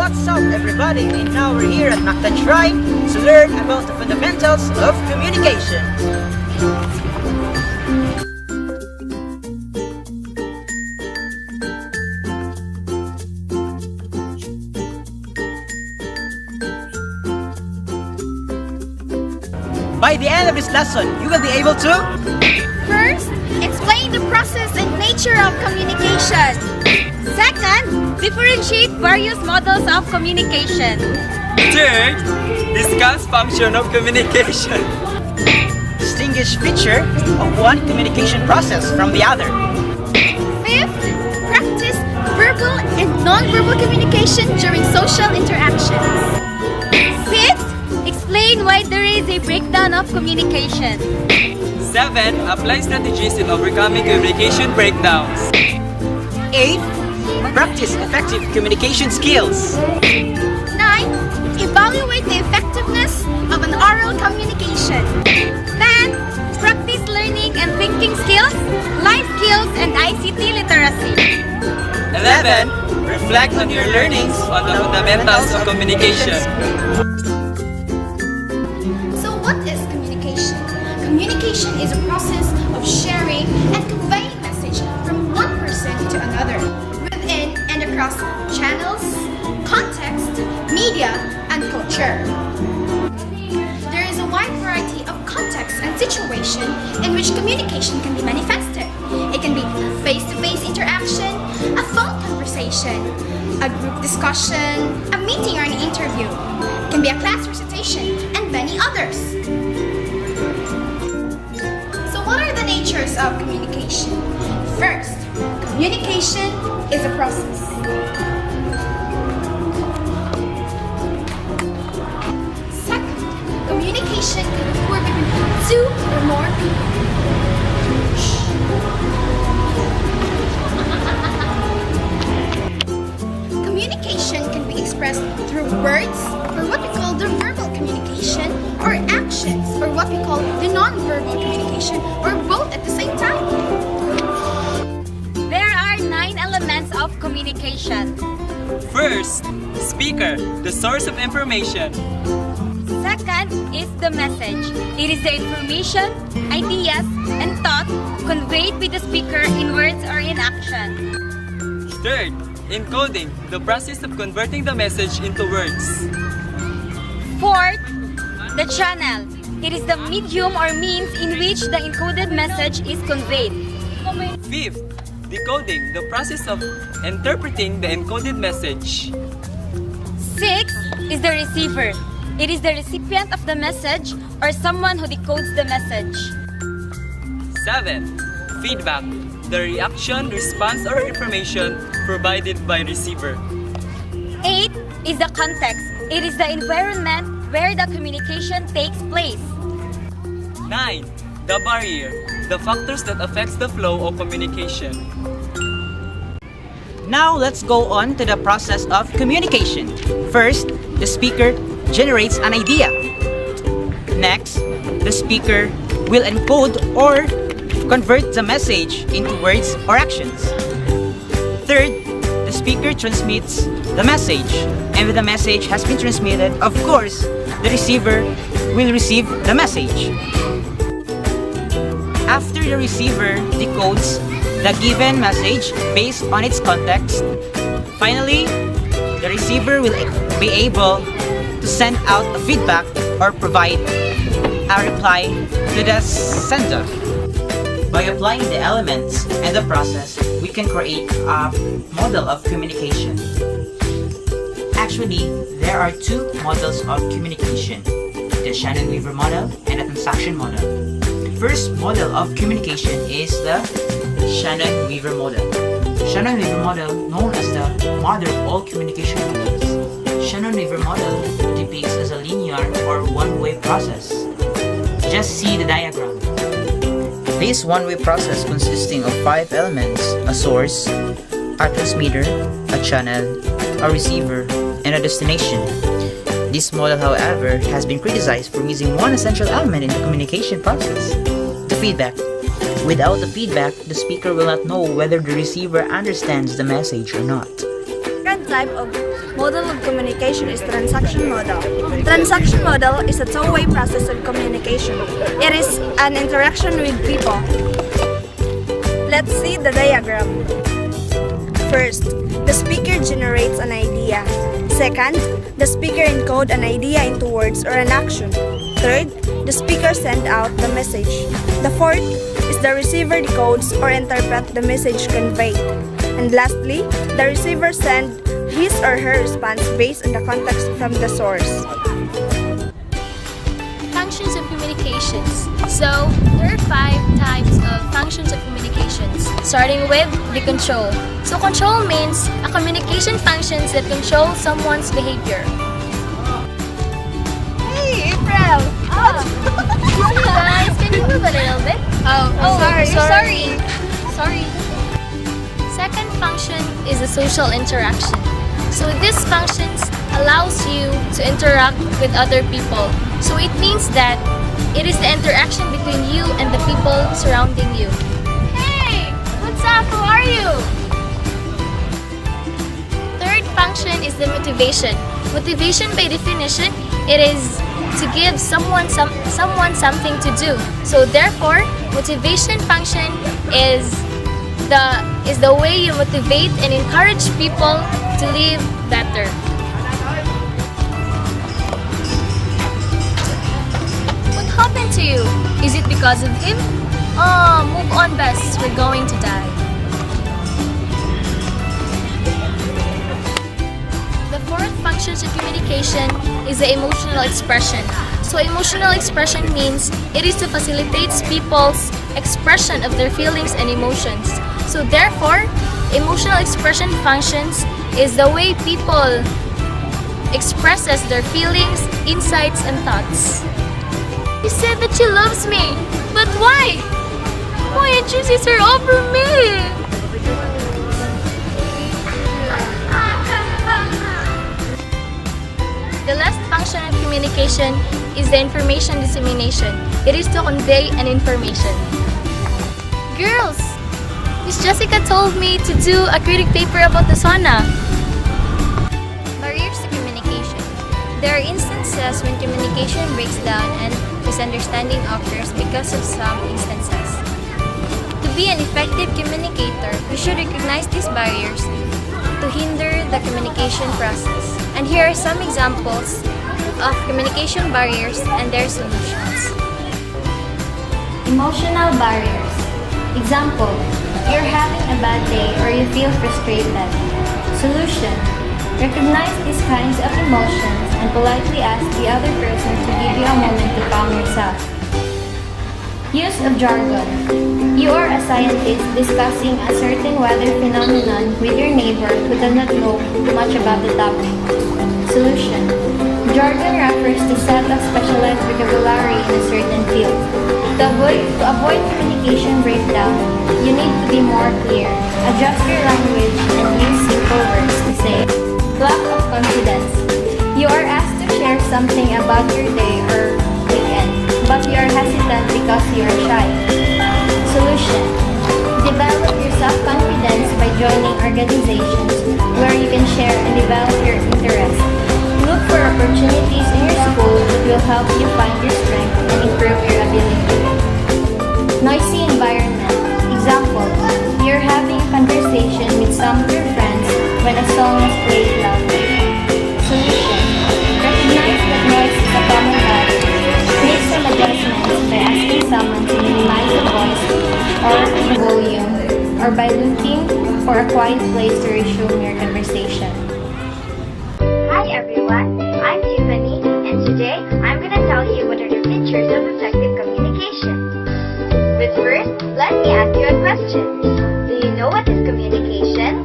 What's up, everybody? And now we're here at Mactan Shrine to learn about the fundamentals of communication. By the end of this lesson, you will be able to First, explain the process and nature of communication. Second, differentiate various models of communication. Third, discuss function of communication. distinguish feature of one communication process from the other. Fifth, practice verbal and non-verbal communication during social interactions. Sixth, explain why there is a breakdown of communication. 7. Apply strategies in overcoming communication breakdowns. 8. Practice effective communication skills. 9. Evaluate the effectiveness of an oral communication. 10. Practice learning and thinking skills, life skills, and ICT literacy. 11. Reflect on your learnings on the fundamentals of communication. So what is communication? Communication is a process of sharing and conveying message from one person to another, within and across channels, context, media, and culture. There is a wide variety of contexts and situations in which communication can be manifested. It can be face-to-face interaction, a phone conversation, a group discussion, a meeting or an interview. It can be a class recitation, and many others. So what are the natures of communication? First, communication is a process. Second, communication can occur between two or more people. Communication can be expressed through words, or what we call the verbal communication, or actions, or what we call the non-verbal communication, or both at the same time. There are 9 elements of communication. First, speaker, the source of information. Second is the message. It is the information, ideas, and thought conveyed by the speaker in words or in action. Third, encoding, the process of converting the message into words. Fourth, the channel. It is the medium or means in which the encoded message is conveyed. Fifth, decoding, the process of interpreting the encoded message. Sixth is the receiver. It is the recipient of the message or someone who decodes the message. 7. Feedback, the reaction, response, or information provided by receiver. 8 is the context. It is the environment where the communication takes place. 9. The barrier, the factors that affects the flow of communication. Now let's go on to the process of communication. First, the speaker generates an idea. Next, the speaker will encode or convert the message into words or actions. Third, the speaker transmits the message. And when the message has been transmitted, of course, the receiver will receive the message. After the receiver decodes the given message based on its context, finally, the receiver will be able to send out a feedback or provide a reply to the sender. By applying the elements and the process, we can create a model of communication. Actually, there are 2 models of communication, the Shannon-Weaver model and the transaction model. The first model of communication is the Shannon-Weaver model. Shannon-Weaver model, known as the mother of all communication models. Shannon-Weaver model depicts as a linear or one-way process. Just see the diagram. This one-way process consisting of 5 elements, a source, a transmitter, a channel, a receiver, and a destination. This model, however, has been criticized for missing one essential element in the communication process, the feedback. Without the feedback, the speaker will not know whether the receiver understands the message or not. Second type of model of communication is transaction model. Transaction model is a two-way process of communication. It is an interaction with people. Let's see the diagram. First, the speaker generates an idea. Second, the speaker encodes an idea into words or an action. Third, the speaker sends out the message. The fourth is the receiver decodes or interprets the message conveyed. And lastly, the receiver sends his or her response based on the context from the source. Functions of communications. So, there are 5 types of functions of communications, starting with the control. So, control means a communication functions that control someone's behavior. Hey, April! Guys, can you move a little bit? Sorry. Second function is the social interaction. So this functions allows you to interact with other people. So it means that it is the interaction between you and the people surrounding you. Hey, what's up? How are you? Third function is the motivation. Motivation by definition, it is to give someone something to do. So therefore, motivation function is the way you motivate and encourage people to live better. What happened to you? Is it because of him? Oh, move on, Bess. We're going to die. The fourth function of communication is the emotional expression. So emotional expression means it is to facilitate people's expression of their feelings and emotions. So therefore, emotional expression functions is the way people expresses their feelings, insights, and thoughts. He said that she loves me, but why? Why he chooses her over me? The last function of communication is the information dissemination. It is to convey an information. Girls, Miss Jessica told me to do a critic paper about the sauna. Barriers to communication. There are instances when communication breaks down and misunderstanding occurs because of some instances. To be an effective communicator, we should recognize these barriers to hinder the communication process. And here are some examples of communication barriers and their solutions. Emotional barriers. Example, you're having a bad day or you feel frustrated. Solution, recognize these kinds of emotions and politely ask the other person to give you a moment to calm yourself. Use of jargon. You are a scientist discussing a certain weather phenomenon with your neighbor who does not know much about the topic. Solution. Jargon refers to set of specialized vocabulary in a certain field. To avoid communication breakdown, you need to be more clear. Adjust your language and use simple words to say. Lack of confidence. You are asked to share something about your day or weekend, but you are hesitant because you are shy. Solution. Develop your self-confidence by joining organizations where you can share and develop your interests. Look for opportunities in your school that will help you find your strength and improve your ability. Noisy environment. Example, you're having a conversation with some of your friends when a song is played loudly. Solution. Recognize that noise is a common habit. Make some adjustments by asking someone to minimize the voice or the volume, or by looking for a quiet place to resume your conversation. Hi everyone, I'm Tiffany, and today I'm going to tell you what are the features of effective communication. But first, let me ask you a question. Do you know what is communication?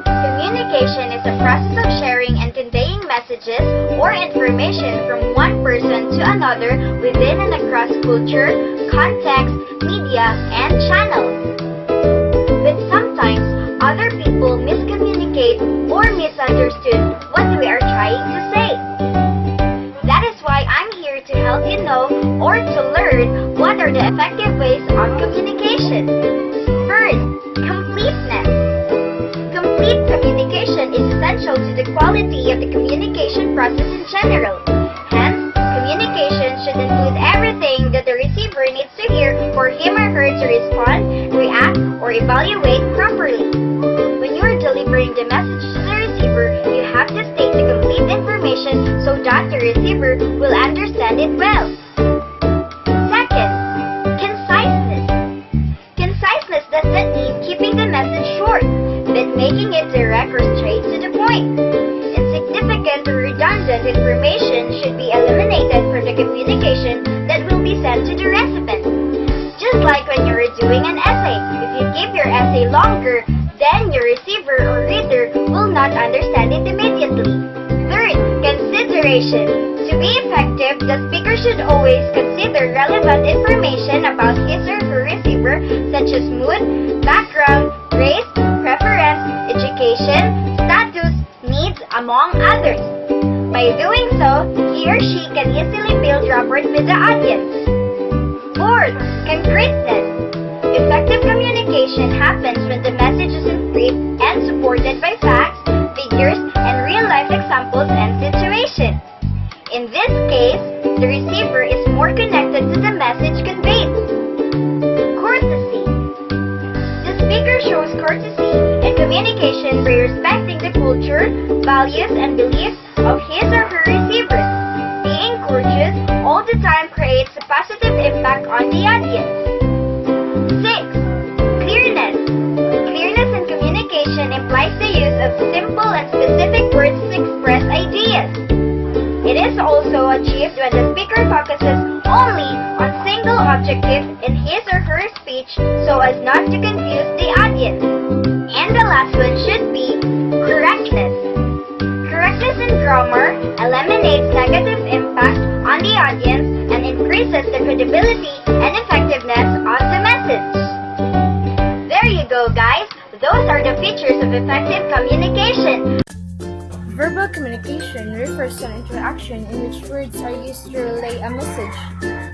Communication is a process of sharing and conveying messages or information from one person to another within and across culture, context, media, and channels. But sometimes, other people miscommunicate or misunderstood what we are trying to say. That is why I'm here to help you know or to learn what are the effective ways of communication. First, completeness. Completeness Complete communication is essential to the quality of the communication process in general. Hence, communication should include everything that the receiver needs to hear for him or her to respond, react, or evaluate properly. When you are delivering the message to the receiver, you have to state the complete information so that the receiver will understand it well. Second, conciseness. Conciseness does not mean keeping the message short, but making it direct or straight to the point. Insignificant or redundant information should be eliminated from the communication that will be sent to the recipient. Just like when you are doing an essay, if you keep your essay longer, then your receiver or reader will not understand it immediately. Third, consideration. To be effective, the speaker should always consider relevant information about his or her receiver, such as mood, background, race, preference, education, status, needs, among others. By doing so, he or she can easily build rapport with the audience. Fourth, concreteness. Effective communication happens when the message is brief and supported by facts, figures, and real-life examples and situations. In this case, the receiver is more connected to the message conveyed. Courtesy. The speaker shows courtesy in communication by respecting the culture, values, and beliefs of his or her receivers. Being courteous all the time creates a positive impact on the audience. 6. Clearness. Clearness in communication implies the use of simple and specific words to express ideas. It is also achieved when the speaker focuses only on single objective in his or her speech so as not to confuse the audience. And the last one should be correctness. Correctness in grammar eliminates negative impact on the audience and increases the credibility and effectiveness of the message. There you go, guys. Those are the features of effective communication. Verbal communication refers to an interaction in which words are used to relay a message.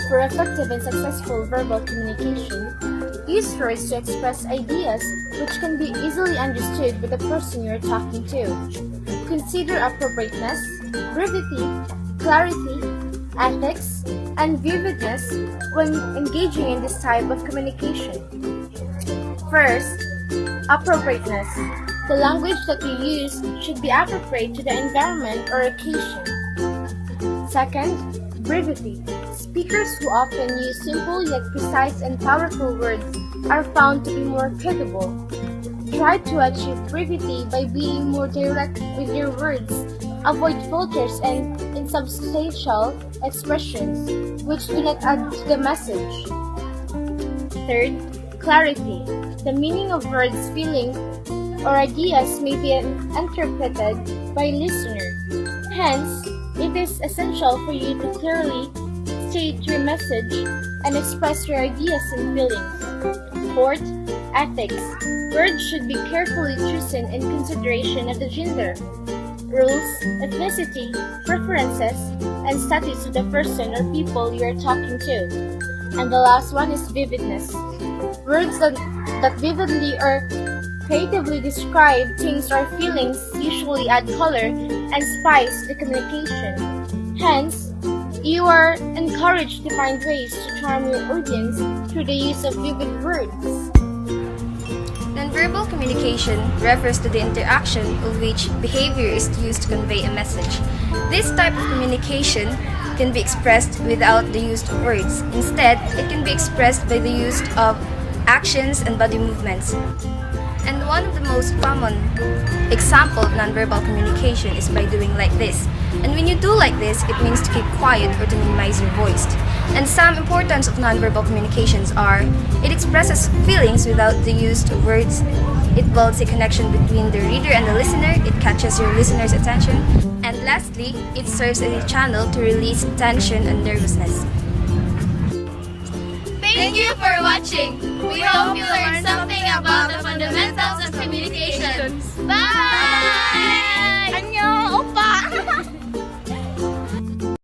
For effective and successful verbal communication, use words to express ideas which can be easily understood by the person you are talking to. Consider appropriateness, brevity, clarity, ethics, and vividness when engaging in this type of communication. First, appropriateness. The language that we use should be appropriate to the environment or occasion. Second, brevity. Speakers who often use simple yet precise and powerful words are found to be more credible. Try to achieve brevity by being more direct with your words. Avoid filters and insubstantial expressions which do not add to the message. Third, clarity. The meaning of words, feelings, or ideas may be interpreted by listener. Hence, it is essential for you to clearly state your message and express your ideas and feelings. Fourth, ethics. Words should be carefully chosen in consideration of the gender, rules, ethnicity, preferences, and status of the person or people you are talking to. And the last one is vividness. Words that vividly or creatively describe things or feelings usually add color and spice to the communication. Hence, you are encouraged to find ways to charm your audience through the use of vivid words. Nonverbal communication refers to the interaction of which behavior is used to convey a message. This type of communication can be expressed without the use of words. Instead, it can be expressed by the use of actions and body movements. And one of the most common example of nonverbal communication is by doing like this. And when you do like this, it means to keep quiet or to minimize your voice. And some importance of nonverbal communications are: it expresses feelings without the use of words, it builds a connection between the reader and the listener, it catches your listener's attention, and lastly, it serves as a channel to release tension and nervousness. Thank you for watching. We hope you learned something about the fundamentals of communication. Bye! Annyeong!